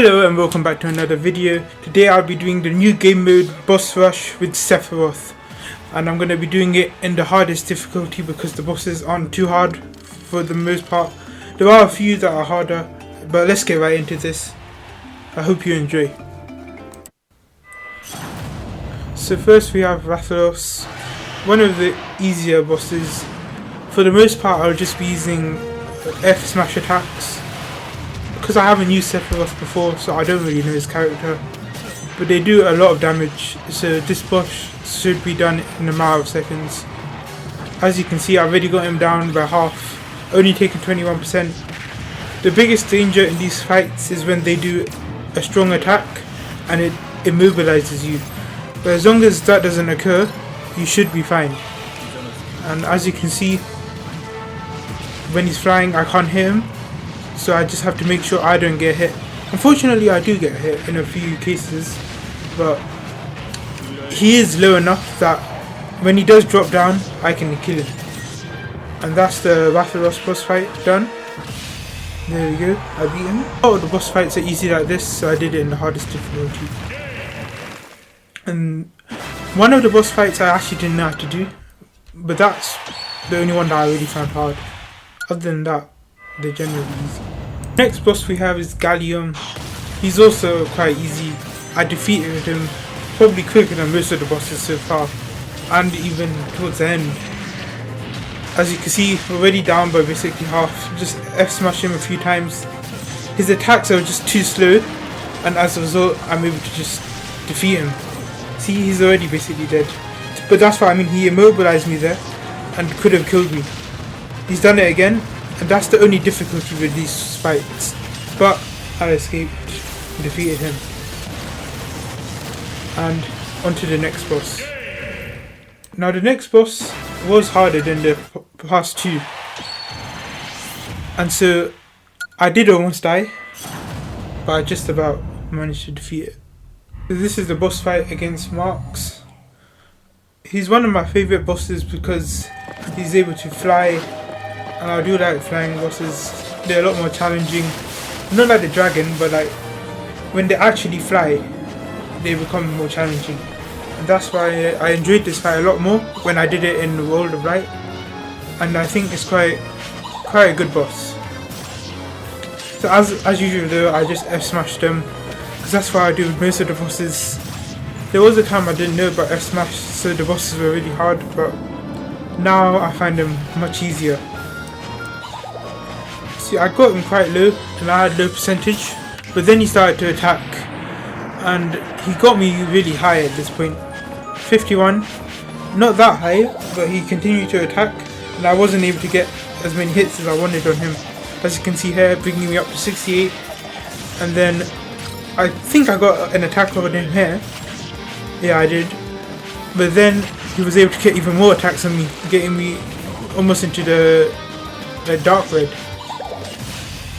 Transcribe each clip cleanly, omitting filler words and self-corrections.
Hello and welcome back to another video. Today I'll be doing the new game mode boss rush with Sephiroth, and I'm going to be doing it in the hardest difficulty because the bosses aren't too hard for the most part. There are a few that are harder, but let's get right into this. I hope you enjoy. So first we have Rathalos, one of the easier bosses. For the most part I'll just be using F smash attacks, because I haven't used Sephiroth before, so I don't really know his character, but they do a lot of damage, so this boss should be done in a matter of seconds. As you can see, I've already got him down by half, only taking 21%. The biggest danger in these fights is when they do a strong attack and it immobilizes you, but as long as that doesn't occur, you should be fine. And as you can see, when he's flying I can't hit him, so I just have to make sure I don't get hit. Unfortunately I do get hit in a few cases, but he is low enough that when he does drop down I can kill him. And that's the Rathalos boss fight done. There we go, I beat him. All the boss fights are easy like this, so I did it in the hardest difficulty. And one of the boss fights I actually didn't know how to do, but that's the only one that I really found hard. Other than that, they're generally easy. Next boss we have is Gallium. He's also quite easy. I defeated him probably quicker than most of the bosses so far, and even towards the end. As you can see, we're already down by basically half. Just F smash him a few times. His attacks are just too slow, and as a result I'm able to just defeat him. See, he's already basically dead. But that's what I mean, he immobilized me there and could have killed me. He's done it again. And that's the only difficulty with these fights, but I escaped and defeated him. And on to the next boss. Now the next boss was harder than the past two, and so I did almost die, but I just about managed to defeat it. So this is the boss fight against Marks. He's one of my favourite bosses because he's able to fly. And I do like flying bosses. They're a lot more challenging. Not like the dragon, but like when they actually fly, they become more challenging. And that's why I enjoyed this fight a lot more when I did it in the World of Light. And I think it's quite a good boss. So as usual though, I just F smashed them, because that's what I do with most of the bosses. There was a time I didn't know about F smash, so the bosses were really hard, but now I find them much easier. I got him quite low and I had low percentage, but then he started to attack and he got me really high at this point. 51, not that high, but he continued to attack and I wasn't able to get as many hits as I wanted on him. As you can see here, bringing me up to 68, and then I think I got an attack on him here. Yeah, I did, but then he was able to get even more attacks on me, getting me almost into the dark red.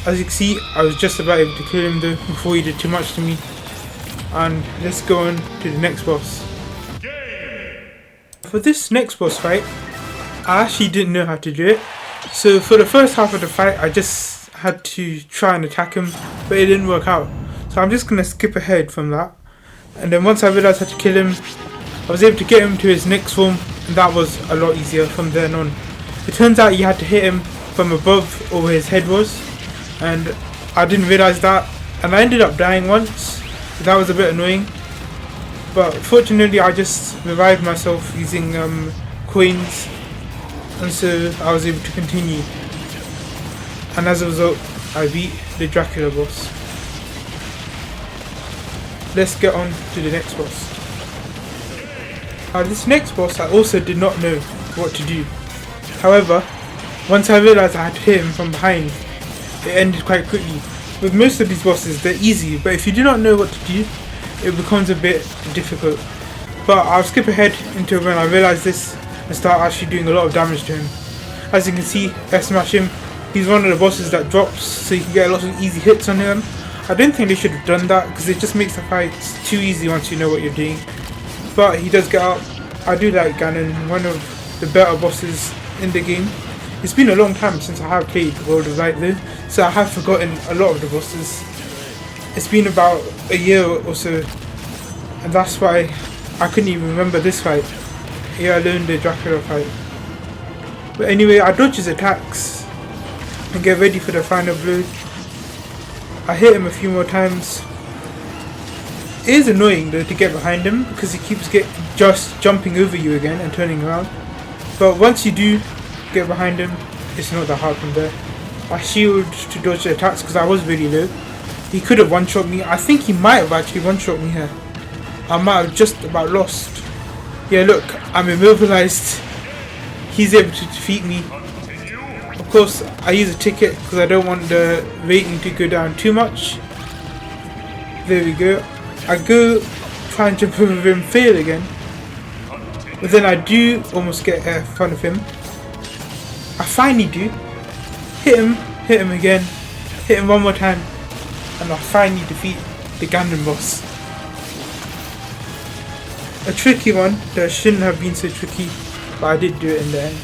As you can see, I was just about able to kill him though before he did too much to me. And let's go on to the next boss. For this next boss fight, I actually didn't know how to do it. So for the first half of the fight, I just had to try and attack him, but it didn't work out. So I'm just going to skip ahead from that. And then once I realised how to kill him, I was able to get him to his next form, and that was a lot easier from then on. It turns out you had to hit him from above or where his head was, and I didn't realise that, and I ended up dying once. That was a bit annoying, but fortunately I just revived myself using coins, and so I was able to continue, and as a result I beat the Dracula boss. Let's get on to the next boss. This next boss I also did not know what to do. However, once I realised I had to hit him from behind, it ended quite quickly. With most of these bosses they're easy, but if you do not know what to do, it becomes a bit difficult. But I'll skip ahead until when I realise this and start actually doing a lot of damage to him. As you can see, F smash him. He's one of the bosses that drops, so you can get a lot of easy hits on him. I don't think they should have done that, because it just makes the fights too easy once you know what you're doing. But he does get up. I do like Ganon, one of the better bosses in the game. It's been a long time since I have played World of Light though, so I have forgotten a lot of the bosses. it's been about a year or so, and that's why I couldn't even remember this fight. Yeah, I learned the Dracula fight. But anyway, I dodge his attacks and get ready for the final blow. I hit him a few more times. It is annoying though to get behind him because he keeps just jumping over you again and turning around. But once you do get behind him, it's not that hard from there. I shield to dodge the attacks because I was really low. He could have one-shot me. I think he might have actually one-shot me here. I might have just about lost. Yeah, look, I'm immobilized. He's able to defeat me. Of course, I use a ticket because I don't want the rating to go down too much. There we go. I go try and jump over him, fail again. But then I do almost get in front of him. I finally do. Hit him again, hit him one more time, and I finally defeat the Gundam boss. A tricky one that shouldn't have been so tricky, but I did do it in the end.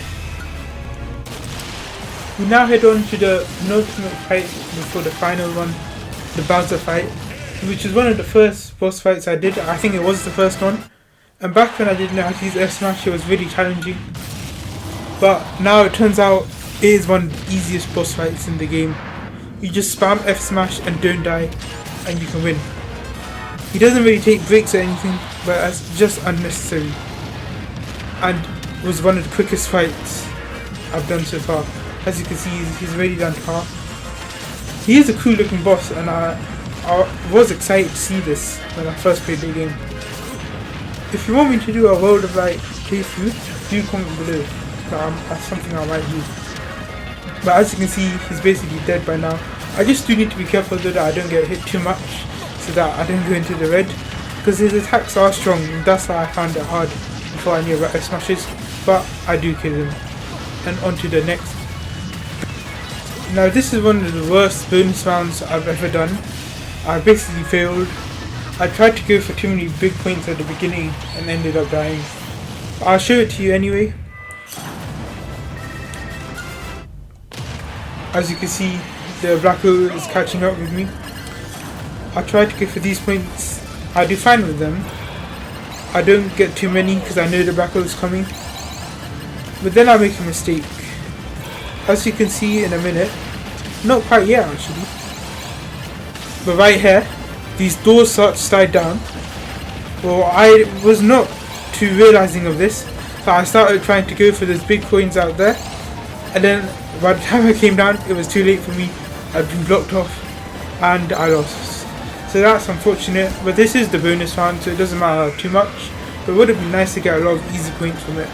We now head on to the penultimate fight before the final one, the Bowser fight, which is one of the first boss fights I did. I think it was the first one. And back when I didn't know how to use F Smash, it was really challenging. But now it turns out it is one of the easiest boss fights in the game. You just spam F Smash and don't die, and you can win. He doesn't really take breaks or anything, but that's just unnecessary. And it was one of the quickest fights I've done so far. As you can see, he's already done half. He is a cool looking boss, and I was excited to see this when I first played the game. If you want me to do a World of Light playthrough, do comment below. That's something I might do. But as you can see, he's basically dead by now. I just do need to be careful though that I don't get hit too much, so that I don't go into the red, because his attacks are strong, and that's why I found it hard before I knew about F Smashes. But I do kill him. And on to the next. Now this is one of the worst bonus rounds I've ever done. I basically failed. I tried to go for too many big points at the beginning and ended up dying. I'll show it to you anyway. As you can see, the black hole is catching up with me. I tried to go for these points. I do fine with them. I don't get too many because I know the black hole is coming. But then I make a mistake. As you can see in a minute, not quite yet actually, but right here, these doors start to slide down. Well, I was not too realizing of this, so I started trying to go for those big coins out there, and then by the time I came down, it was too late for me. I'd been blocked off, and I lost. So that's unfortunate, but this is the bonus round, so it doesn't matter too much. But it would have been nice to get a lot of easy points from it.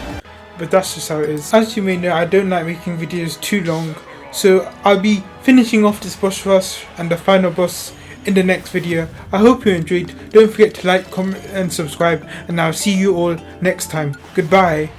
But that's just how it is. As you may know, I don't like making videos too long, so I'll be finishing off this boss rush and the final boss in the next video. I hope you enjoyed. Don't forget to like, comment and subscribe, and I'll see you all next time. Goodbye.